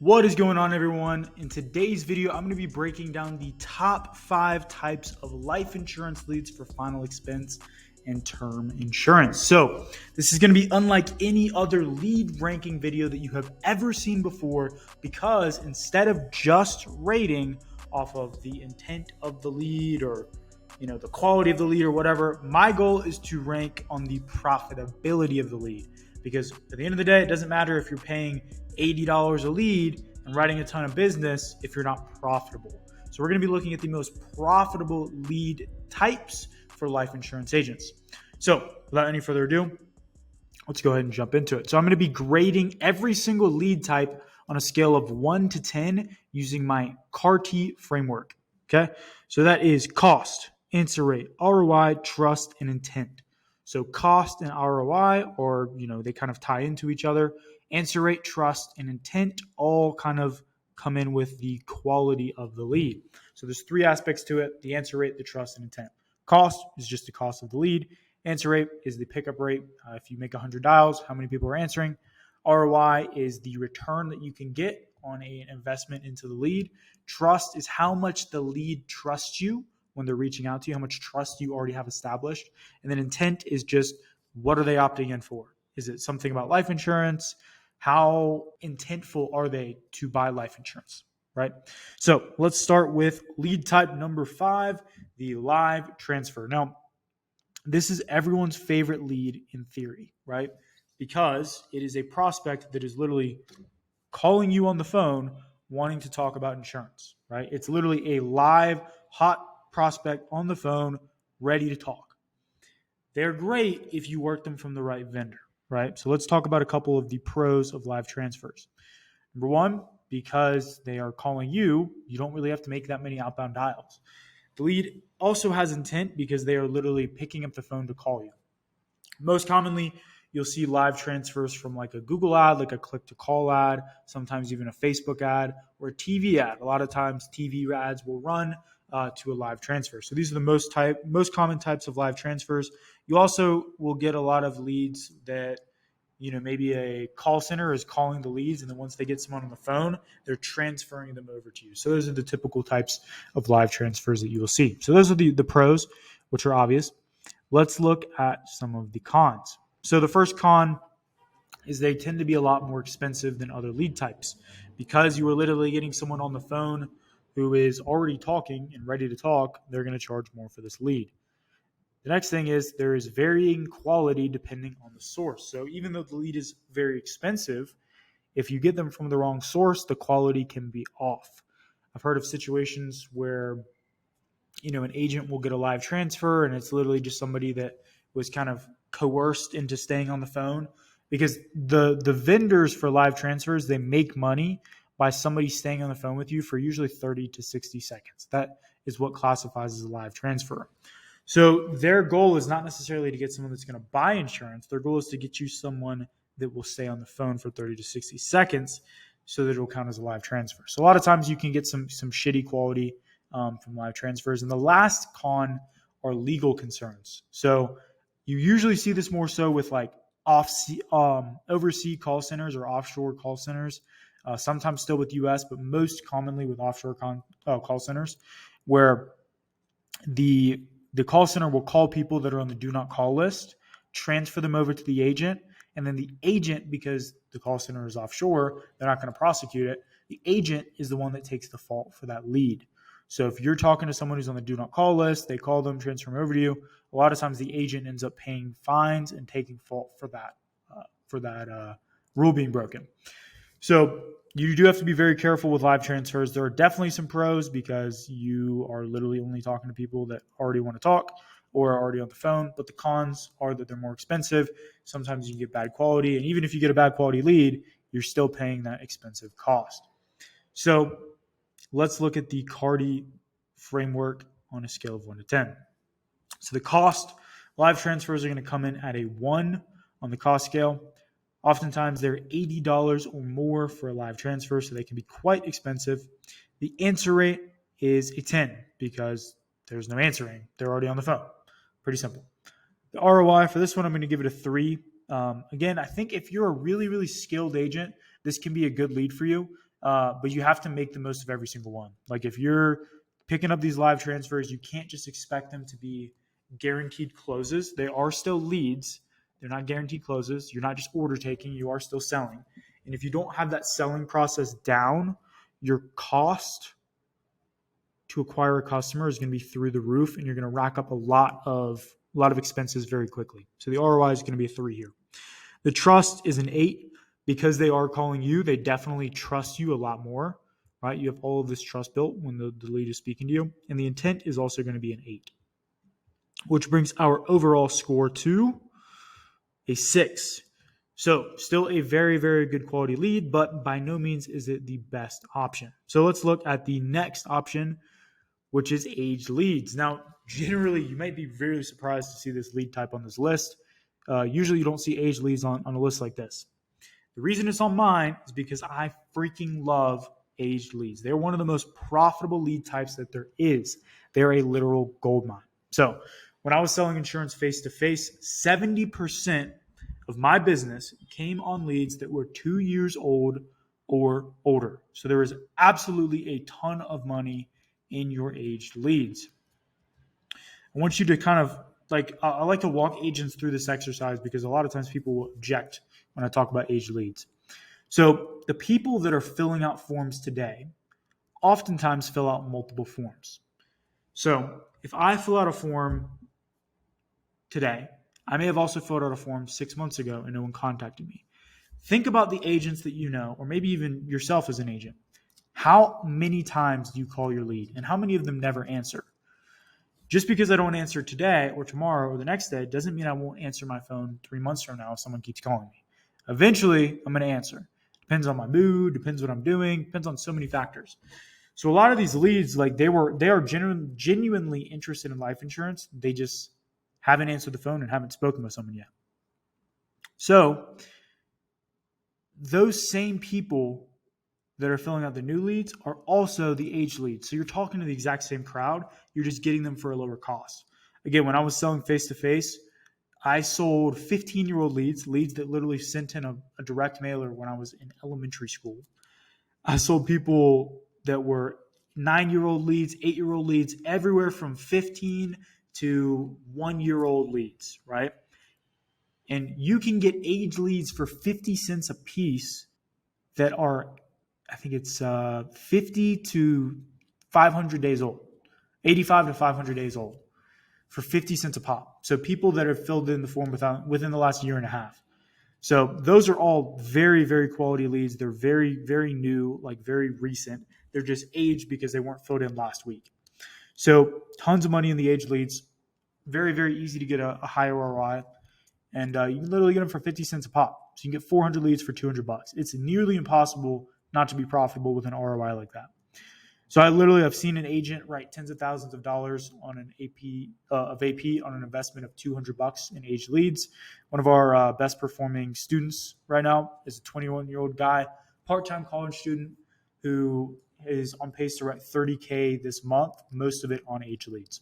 What is going on, everyone? In today's video, I'm going to be breaking down the top 5 types of life insurance leads for final expense and term insurance. So this is going to be unlike any other lead ranking video that you have ever seen before, because instead of just rating off of the intent of the lead or the quality of the lead or whatever, my goal is to rank on the profitability of the lead. Because at the end of the day, it doesn't matter if you're paying $80 a lead and writing a ton of business if you're not profitable. So we're going to be looking at the most profitable lead types for life insurance agents. So without any further ado, let's go ahead and jump into it. So I'm going to be grading every single lead type on a scale of 1 to 10 using my Cardi Framework. Okay, so that is cost, answer rate, ROI, trust, and intent. So cost and ROI, or they kind of tie into each other. Answer rate, trust, and intent all kind of come in with the quality of the lead. So there's 3 aspects to it: the answer rate, the trust, and intent. Cost is just the cost of the lead. Answer rate is the pickup rate. If you make 100 dials, how many people are answering? ROI is the return that you can get on an investment into the lead. Trust is how much the lead trusts you when they're reaching out to you, how much trust you already have established. And then intent is just, what are they opting in for? Is it something about life insurance? How intentful are they to buy life insurance, right? So let's start with lead type number 5, the live transfer. Now, this is everyone's favorite lead in theory, right? Because it is a prospect that is literally calling you on the phone wanting to talk about insurance, right? It's literally a live, hot prospect on the phone ready to talk. They're great if you work them from the right vendor, right? So let's talk about a couple of the pros of live transfers. Number 1, because they are calling you, you don't really have to make that many outbound dials. The lead also has intent because they are literally picking up the phone to call you. Most commonly, you'll see live transfers from like a Google ad, like a click to call ad, sometimes even a Facebook ad or a TV ad. A lot of times TV ads will run to a live transfer. So these are the most common types of live transfers. You also will get a lot of leads that, maybe a call center is calling the leads, and then once they get someone on the phone, they're transferring them over to you. So those are the typical types of live transfers that you will see. So those are the pros, which are obvious. Let's look at some of the cons. So the first con is they tend to be a lot more expensive than other lead types, because you are literally getting someone on the phone who is already talking and ready to talk. They're going to charge more for this lead. The next thing is there is varying quality depending on the source. So even though the lead is very expensive, if you get them from the wrong source, the quality can be off. I've heard of situations where an agent will get a live transfer and it's literally just somebody that was kind of coerced into staying on the phone, because the vendors for live transfers, they make money by somebody staying on the phone with you for usually 30 to 60 seconds. That is what classifies as a live transfer. So their goal is not necessarily to get someone that's going to buy insurance. Their goal is to get you someone that will stay on the phone for 30 to 60 seconds so that it will count as a live transfer. So a lot of times you can get some shitty quality from live transfers. And the last con are legal concerns. So you usually see this more so with like overseas call centers or offshore call centers, sometimes still with US, but most commonly with offshore call centers, where the call center will call people that are on the do not call list, transfer them over to the agent, and then the agent, because the call center is offshore, they're not going to prosecute it. The agent is the one that takes the fault for that lead. So if you're talking to someone who's on the do not call list, they call them, transfer them over to you, a lot of times the agent ends up paying fines and taking fault for that rule being broken. So you do have to be very careful with live transfers. There are definitely some pros, because you are literally only talking to people that already want to talk or are already on the phone. But the cons are that they're more expensive. Sometimes you get bad quality. And even if you get a bad quality lead, you're still paying that expensive cost. So let's look at the Cardi Framework on a scale of 1 to 10. So the cost, live transfers are going to come in at a 1 on the cost scale. Oftentimes they're $80 or more for a live transfer, so they can be quite expensive. The answer rate is a 10 because there's no answering. They're already on the phone. Pretty simple. The ROI for this one, I'm going to give it a 3. Again, I think if you're a really, really skilled agent, this can be a good lead for you, but you have to make the most of every single one. Like if you're picking up these live transfers, you can't just expect them to be guaranteed closes. They are still leads. They're not guaranteed closes. You're not just order taking. You are still selling. And if you don't have that selling process down, your cost to acquire a customer is going to be through the roof, and you're going to rack up a lot of expenses very quickly. So the ROI is going to be a 3 here. The trust is an 8 because they are calling you. They definitely trust you a lot more, right? You have all of this trust built when the lead is speaking to you. And the intent is also going to be an 8, which brings our overall score to a 6. So still a very, very good quality lead, but by no means is it the best option. So let's look at the next option, which is aged leads. Now, generally, you might be very surprised to see this lead type on this list. Usually you don't see aged leads on a list like this. The reason it's on mine is because I freaking love aged leads. They're one of the most profitable lead types that there is. They're a literal gold mine. So when I was selling insurance face-to-face, 70% of my business came on leads that were 2 years old or older. So there is absolutely a ton of money in your aged leads. I want you to kind of I like to walk agents through this exercise because a lot of times people will object when I talk about aged leads. So the people that are filling out forms today oftentimes fill out multiple forms. So if I fill out a form today, I may have also filled out a form 6 months ago and no one contacted me. Think about the agents that you know, or maybe even yourself as an agent. How many times do you call your lead and how many of them never answer? Just because I don't answer today or tomorrow or the next day doesn't mean I won't answer my phone 3 months from now if someone keeps calling me. Eventually, I'm going to answer. Depends on my mood, depends what I'm doing, depends on so many factors. So a lot of these leads, they are genuinely interested in life insurance. They just haven't answered the phone and haven't spoken with someone yet. So those same people that are filling out the new leads are also the aged leads. So you're talking to the exact same crowd. You're just getting them for a lower cost. Again, when I was selling face-to-face, I sold 15-year-old leads that literally sent in a direct mailer when I was in elementary school. I sold people that were 9-year-old leads, 8-year-old leads, everywhere from 15 to 1-year-old leads, right? And you can get aged leads for 50 cents a piece that are, I think it's 50 to 500 days old, 85 to 500 days old for 50 cents a pop. So people that have filled in the form within the last year and a half. So those are all very, very quality leads. They're very, very new, very recent. They're just aged because they weren't filled in last week. So tons of money in the aged leads. Very, very easy to get a high ROI. And you can literally get them for 50 cents a pop. So you can get 400 leads for $200. It's nearly impossible not to be profitable with an ROI like that. So I've seen an agent write tens of thousands of dollars on an AP on an investment of $200 in aged leads. One of our best performing students right now is a 21-year-old guy, part-time college student who is on pace to write $30K this month, most of it on aged leads.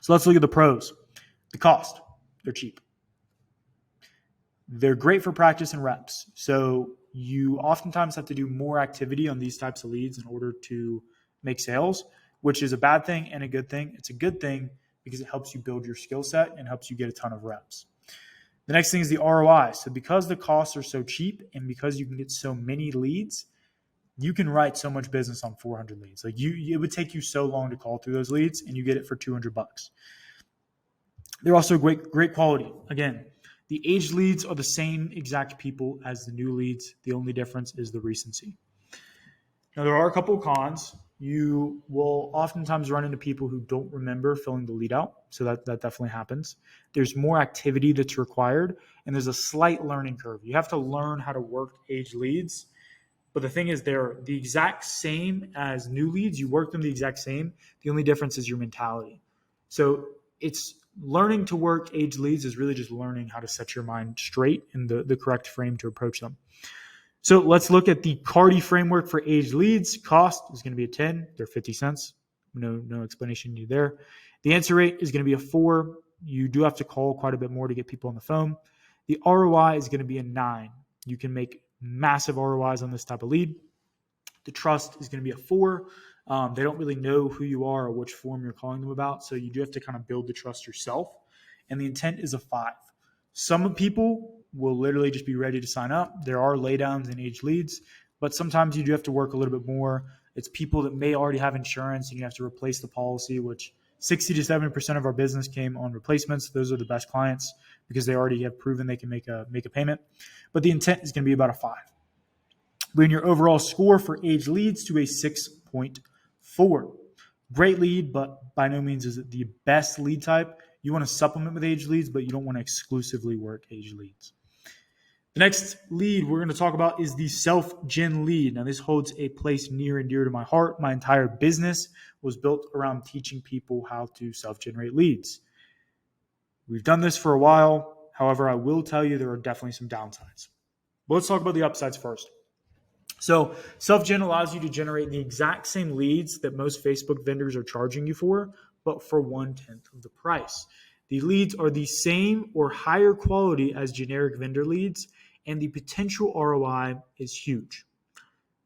So let's look at the pros. The cost, they're cheap. They're great for practice and reps. So you oftentimes have to do more activity on these types of leads in order to make sales, which is a bad thing and a good thing. It's a good thing because it helps you build your skill set and helps you get a ton of reps. The next thing is the ROI. So because the costs are so cheap and because you can get so many leads, you can write so much business on 400 leads. It would take you so long to call through those leads and you get it for $200. They're also great quality. Again, the aged leads are the same exact people as the new leads. The only difference is the recency. Now, there are a couple of cons. You will oftentimes run into people who don't remember filling the lead out. So that definitely happens. There's more activity that's required, and there's a slight learning curve. You have to learn how to work aged leads. But the thing is, they're the exact same as new leads. You work them the exact same. The only difference is your mentality. So it's learning to work aged leads is really just learning how to set your mind straight in the correct frame to approach them. So let's look at the Cardi Framework for aged leads. Cost is going to be a 10. They're 50 cents. No explanation needed there. The answer rate is going to be a 4. You do have to call quite a bit more to get people on the phone. The ROI is going to be a 9. You can make massive ROIs on this type of lead. The trust is going to be a 4. They don't really know who you are or which form you're calling them about. So you do have to kind of build the trust yourself. And the intent is a 5. Some people will literally just be ready to sign up. There are laydowns and age leads, but sometimes you do have to work a little bit more. It's people that may already have insurance and you have to replace the policy, which 60 to 70% of our business came on replacements. Those are the best clients because they already have proven they can make a payment. But the intent is going to be about a 5. Bring your overall score for age leads to a 6.4. Great lead, but by no means is it the best lead type. You want to supplement with age leads, but you don't want to exclusively work age leads. The next lead we're going to talk about is the SelfGen lead. Now, this holds a place near and dear to my heart. My entire business was built around teaching people how to self-generate leads. We've done this for a while. However, I will tell you there are definitely some downsides. But let's talk about the upsides first. So SelfGen allows you to generate the exact same leads that most Facebook vendors are charging you for, but for 1/10 of the price. The leads are the same or higher quality as generic vendor leads, and the potential ROI is huge.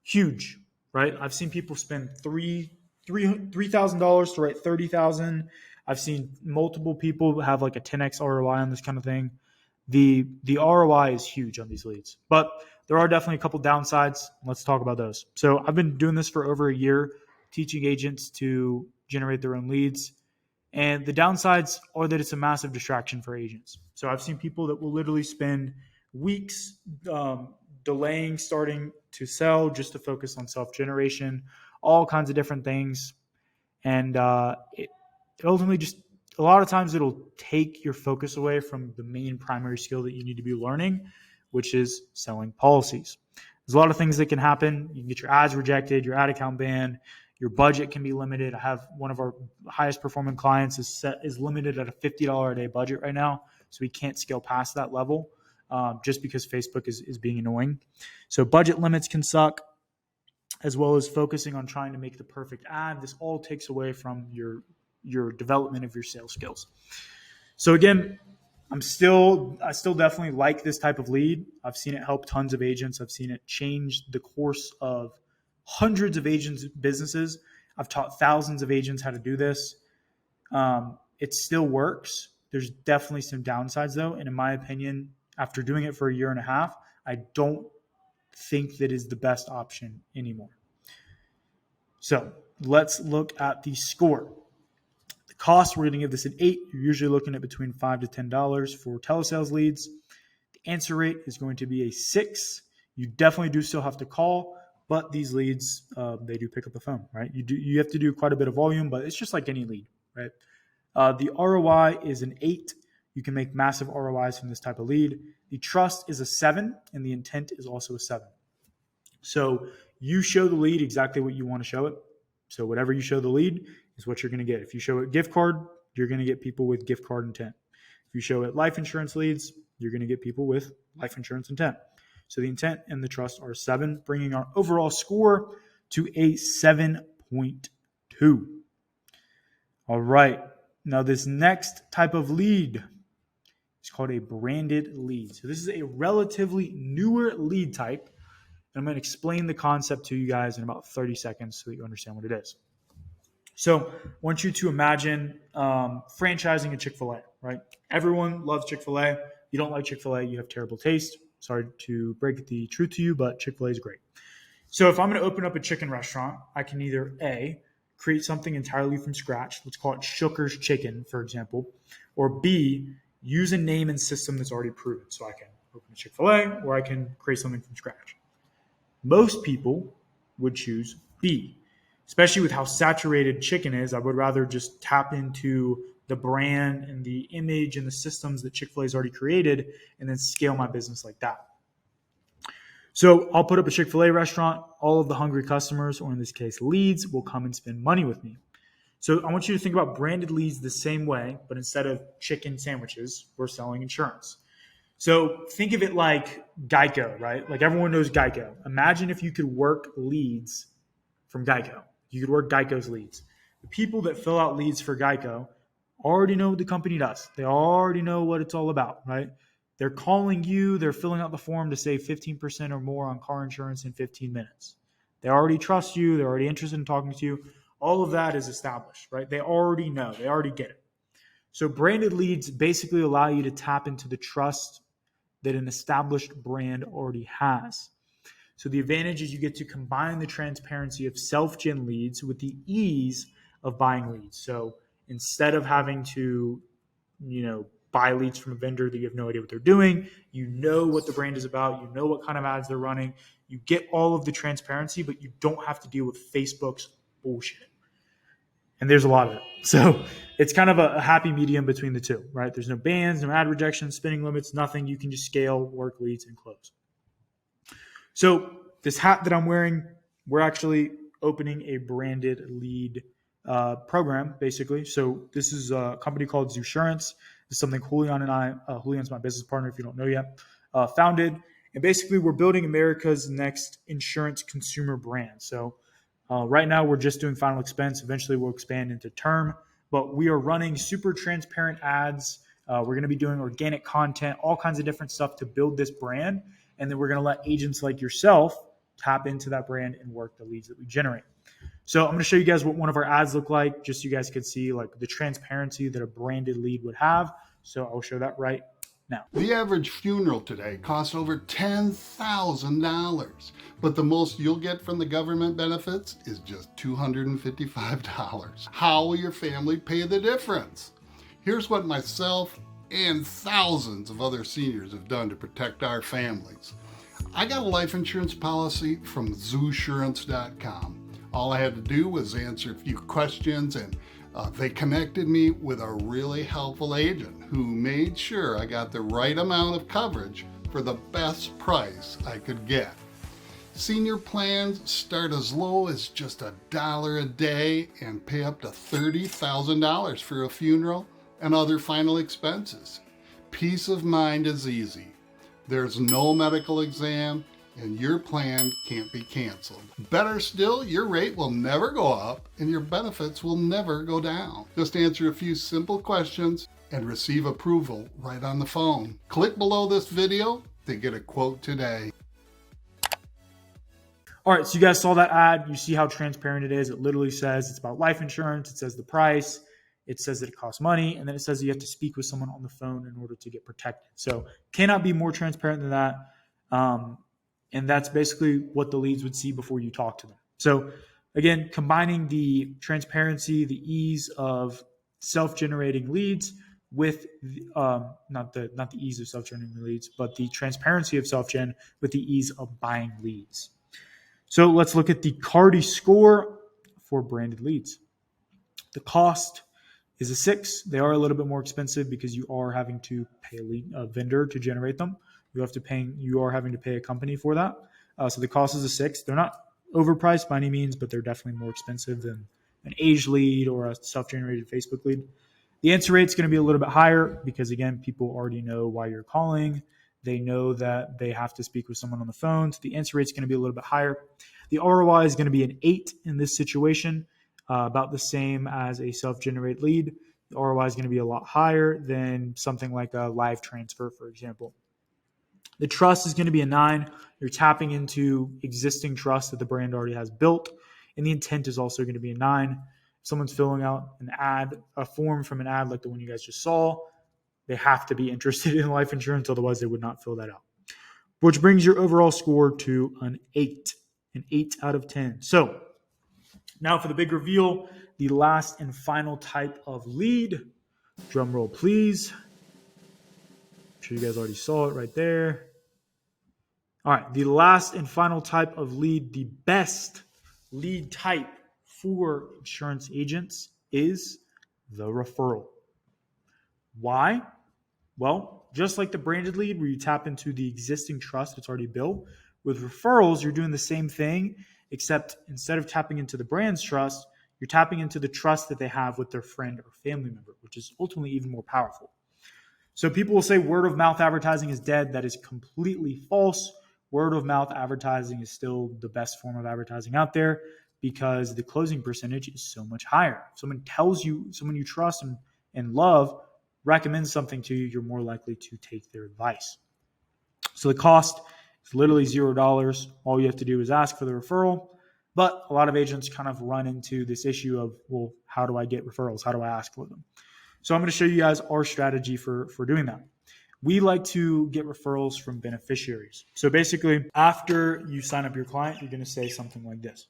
Huge, right? I've seen people spend $3,000 to write 30,000. I've seen multiple people have like a 10x ROI on this kind of thing. The ROI is huge on these leads, but there are definitely a couple downsides. Let's talk about those. So I've been doing this for over a year, teaching agents to generate their own leads. And the downsides are that it's a massive distraction for agents. So I've seen people that will literally spend weeks delaying starting to sell just to focus on self-generation, all kinds of different things. And it ultimately just, a lot of times it'll take your focus away from the main primary skill that you need to be learning, which is selling policies. There's a lot of things that can happen. You can get your ads rejected, your ad account banned, your budget can be limited. I have one of our highest performing clients is limited at a $50 a day budget right now. So we can't scale past that level just because Facebook is being annoying. So budget limits can suck, as well as focusing on trying to make the perfect ad. This all takes away from your development of your sales skills. So again, I still definitely like this type of lead. I've seen it help tons of agents. I've seen it change the course of hundreds of agents' businesses. I've taught thousands of agents how to do this. It still works. There's definitely some downsides though. And in my opinion, after doing it for a year and a half, I don't think that is the best option anymore. So let's look at the score. The cost, we're going to give this an 8. You're usually looking at between $5 to $10 for telesales leads. The answer rate is going to be a 6. You definitely do still have to call, but these leads, they do pick up the phone, right? You have to do quite a bit of volume, but it's just like any lead, right? The ROI is an 8. You can make massive ROIs from this type of lead. The trust is a 7, and the intent is also a 7. So you show the lead exactly what you want to show it. So whatever you show the lead is what you're going to get. If you show it gift card, you're going to get people with gift card intent. If you show it life insurance leads, you're going to get people with life insurance intent. So the intent and the trust are 7, bringing our overall score to a 7.2. All right. Now this next type of lead is called a branded lead. So this is a relatively newer lead type. And I'm going to explain the concept to you guys in about 30 seconds so that you understand what it is. So I want you to imagine franchising a Chick-fil-A, right? Everyone loves Chick-fil-A. You don't like Chick-fil-A, you have terrible taste. Sorry to break the truth to you, but Chick-fil-A is great. So if I'm going to open up a chicken restaurant, I can either A, create something entirely from scratch. Let's call it Shooker's Chicken, for example. Or B, use a name and system that's already proven. So I can open a Chick-fil-A or I can create something from scratch. Most people would choose B, especially with how saturated chicken is. I would rather just tap into the brand and the image and the systems that Chick-fil-A has already created and then scale my business like that. So I'll put up a Chick-fil-A restaurant. All of the hungry customers, or in this case, leads, will come and spend money with me. So I want you to think about branded leads the same way, but instead of chicken sandwiches, we're selling insurance. So think of it like Geico, right? Like everyone knows Geico. Imagine if you could work leads from Geico. You could work Geico's leads. The people that fill out leads for Geico already know what the company does. They already know what it's all about, right? They're calling you. They're filling out the form to save 15% or more on car insurance in 15 minutes. They already trust you. They're already interested in talking to you. All of that is established, right? They already know. They already get it. So branded leads basically allow you to tap into the trust that an established brand already has. So the advantage is you get to combine the transparency of SelfGen leads with the ease of buying leads. So instead of having to, buy leads from a vendor that you have no idea what they're doing, you know what the brand is about, you know what kind of ads they're running, you get all of the transparency, but you don't have to deal with Facebook's bullshit. And there's a lot of it. So it's kind of a happy medium between the two, right? There's no bans, no ad rejection, spending limits, nothing. You can just scale, work leads, and close. So this hat that I'm wearing, we're actually opening a branded lead program, basically. So this is a company called Zoosurance. This is something Julian and I, Julian's my business partner, if you don't know yet, founded. And basically, we're building America's next insurance consumer brand. So right now, we're just doing final expense. Eventually, we'll expand into term. But we are running super transparent ads. We're going to be doing organic content, all kinds of different stuff to build this brand. And then we're going to let agents like yourself tap into that brand and work the leads that we generate. So I'm going to show you guys what one of our ads look like, just so you guys could see like the transparency that a branded lead would have. So I'll show that right now. The average funeral today costs over $10,000, but the most you'll get from the government benefits is just $255. How will your family pay the difference? Here's what myself and thousands of other seniors have done to protect our families. I got a life insurance policy from zoosurance.com. All I had to do was answer a few questions, and they connected me with a really helpful agent who made sure I got the right amount of coverage for the best price I could get. Senior plans start as low as just $1 a day and pay up to $30,000 for a funeral and other final expenses. Peace of mind is easy. There's no medical exam, and your plan can't be canceled. Better still, your rate will never go up and your benefits will never go down. Just answer a few simple questions and receive approval right on the phone. Click below this video to get a quote today. All right, so you guys saw that ad. You see how transparent it is. It literally says it's about life insurance. It says the price. It says that it costs money. And then it says you have to speak with someone on the phone in order to get protected. So cannot be more transparent than that. And that's basically what the leads would see before you talk to them. So again, combining the transparency, the ease of self-generating leads with not the ease of self-generating leads, but the transparency of self-gen with the ease of buying leads. So let's look at the Cardi score for branded leads. The cost is a 6. They are a little bit more expensive because you are having to pay a vendor to generate them. You are having to pay a company for that. So the cost is a 6. They're not overpriced by any means, but they're definitely more expensive than an age lead or a self-generated Facebook lead. The answer rate is going to be a little bit higher because, again, people already know why you're calling. They know that they have to speak with someone on the phone. So the answer rate is going to be a little bit higher. The ROI is going to be an 8 in this situation, about the same as a self-generated lead. The ROI is going to be a lot higher than something like a live transfer, for example. The trust is going to be a 9. You're tapping into existing trust that the brand already has built. And the intent is also going to be a 9. If someone's filling out a form from an ad like the one you guys just saw, they have to be interested in life insurance. Otherwise, they would not fill that out. Which brings your overall score to an 8 out of 10. So now for the big reveal, the last and final type of lead. Drum roll, please. I'm sure you guys already saw it right there. All right, the last and final type of lead, the best lead type for insurance agents is the referral. Why? Well, just like the branded lead where you tap into the existing trust that's already built, with referrals, you're doing the same thing, except instead of tapping into the brand's trust, you're tapping into the trust that they have with their friend or family member, which is ultimately even more powerful. So people will say word of mouth advertising is dead. That is completely false. Word of mouth advertising is still the best form of advertising out there because the closing percentage is so much higher. If someone tells you, someone you trust and love recommends something to you, you're more likely to take their advice. So the cost is literally $0. All you have to do is ask for the referral. But a lot of agents kind of run into this issue of, well, how do I get referrals? How do I ask for them? So I'm going to show you guys our strategy for doing that. We like to get referrals from beneficiaries. So basically, after you sign up your client, you're going to say something like this.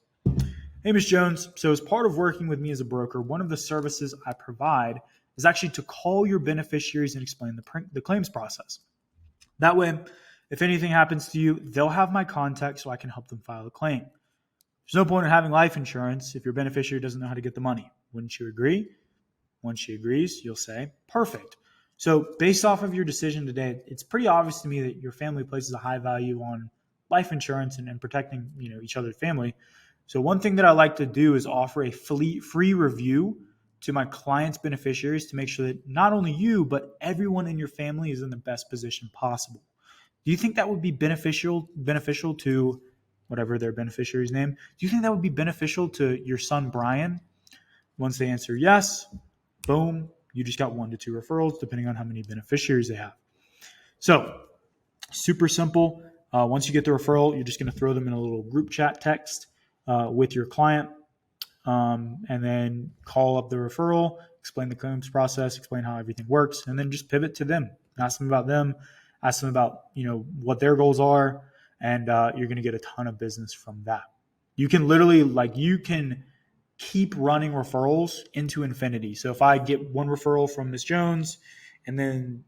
Hey, Ms. Jones. So as part of working with me as a broker, one of the services I provide is actually to call your beneficiaries and explain the claims process. That way, if anything happens to you, they'll have my contact so I can help them file a claim. There's no point in having life insurance if your beneficiary doesn't know how to get the money. Wouldn't you agree? Once she agrees, you'll say, perfect. So based off of your decision today, it's pretty obvious to me that your family places a high value on life insurance and protecting, each other's family. So one thing that I like to do is offer a free review to my clients' beneficiaries to make sure that not only you, but everyone in your family is in the best position possible. Do you think that would be beneficial to whatever their beneficiary's name? Do you think that would be beneficial to your son, Brian? Once they answer yes, boom, you just got 1 to 2 referrals, depending on how many beneficiaries they have. So super simple. Once you get the referral, you're just going to throw them in a little group chat text with your client, and then call up the referral, explain the claims process, explain how everything works, and then just pivot to them. Ask them about what their goals are, and you're going to get a ton of business from that. You can literally keep running referrals into infinity. So if I get 1 referral from Ms. Jones and then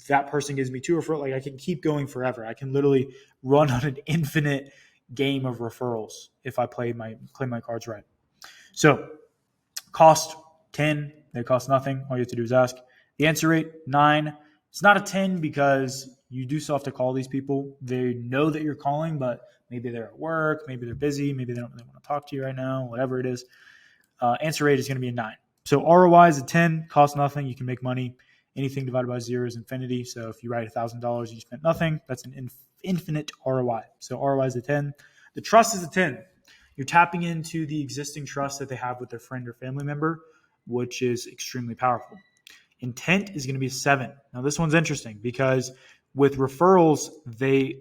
that person gives me 2 referrals, I can keep going forever. I can literally run on an infinite game of referrals if I play my cards right. So cost 10, they cost nothing. All you have to do is ask. The answer rate 9. It's not a 10 because you do still have to call these people. They know that you're calling, but maybe they're at work, maybe they're busy, maybe they don't really want to talk to you right now, whatever it is. Answer rate is going to be a 9. So ROI is a 10, costs nothing. You can make money. Anything divided by 0 is infinity. So if you write $1,000, you spent nothing. That's an infinite ROI. So ROI is a 10. The trust is a 10. You're tapping into the existing trust that they have with their friend or family member, which is extremely powerful. Intent is going to be a 7. Now this one's interesting because with referrals, they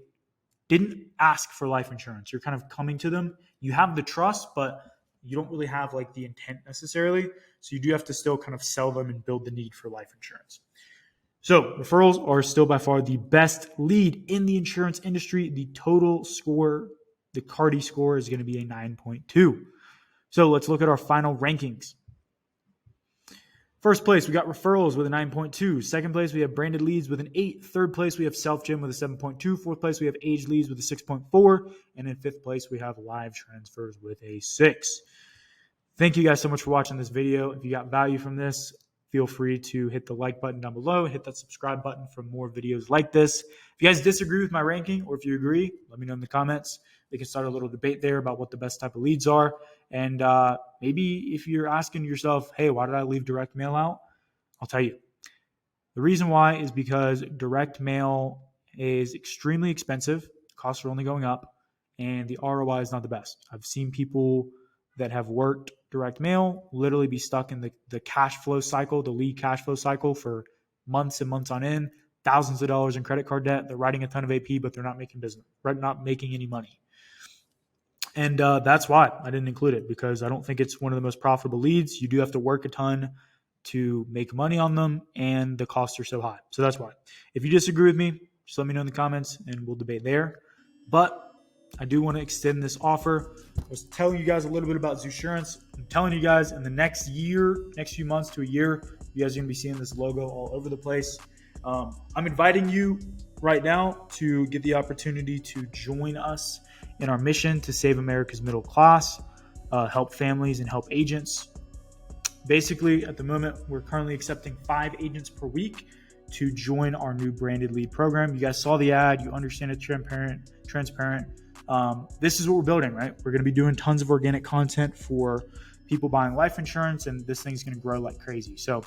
didn't ask for life insurance. You're kind of coming to them. You have the trust, but you don't really have the intent necessarily. So you do have to still kind of sell them and build the need for life insurance. So referrals are still by far the best lead in the insurance industry. The total score, the Cardi score, is going to be a 9.2. So let's look at our final rankings. First place, we got referrals with a 9.2. Second place, we have branded leads with an 8. Third place, we have SelfGen with a 7.2. Fourth place, we have aged leads with a 6.4. And in fifth place, we have live transfers with a 6. Thank you guys so much for watching this video. If you got value from this, feel free to hit the like button down below, hit that subscribe button for more videos like this. If you guys disagree with my ranking, or if you agree, let me know in the comments. We can start a little debate there about what the best type of leads are. And maybe if you're asking yourself, hey, why did I leave direct mail out? I'll tell you. The reason why is because direct mail is extremely expensive. Costs are only going up, and the ROI is not the best. I've seen people that have worked direct mail literally be stuck in the cash flow cycle, the lead cash flow cycle for months and months on end, thousands of dollars in credit card debt. They're writing a ton of AP, but they're not making business, not making any money. And that's why I didn't include it, because I don't think it's one of the most profitable leads. You do have to work a ton to make money on them, and the costs are so high. So that's why. If you disagree with me, just let me know in the comments, and we'll debate there. But I do want to extend this offer. I was telling you guys a little bit about Zoosurance. I'm telling you guys in the next few months to a year, you guys are going to be seeing this logo all over the place. I'm inviting you right now to get the opportunity to join us in our mission to save America's middle class, help families, and help agents. Basically, at the moment, we're currently accepting 5 agents per week to join our new branded lead program. You guys saw the ad. You understand it's transparent. This is what we're building, right? We're going to be doing tons of organic content for people buying life insurance, and this thing's going to grow like crazy. So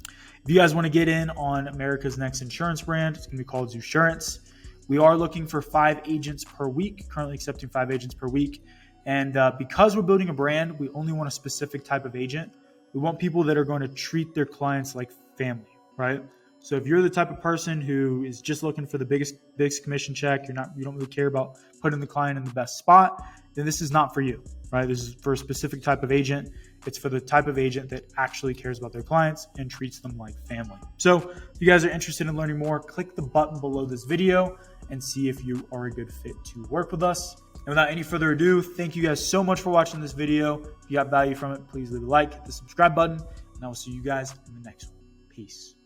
if you guys want to get in on America's next insurance brand, it's going to be called Zoosurance. We are looking for 5 agents per week, currently accepting 5 agents per week. And because we're building a brand, we only want a specific type of agent. We want people that are going to treat their clients like family, right? So if you're the type of person who is just looking for the biggest commission check, you don't really care about putting the client in the best spot, then this is not for you, right? This is for a specific type of agent. It's for the type of agent that actually cares about their clients and treats them like family. So if you guys are interested in learning more, click the button below this video and see if you are a good fit to work with us. And without any further ado, thank you guys so much for watching this video. If you got value from it, please leave a like, hit the subscribe button, and I will see you guys in the next one. Peace.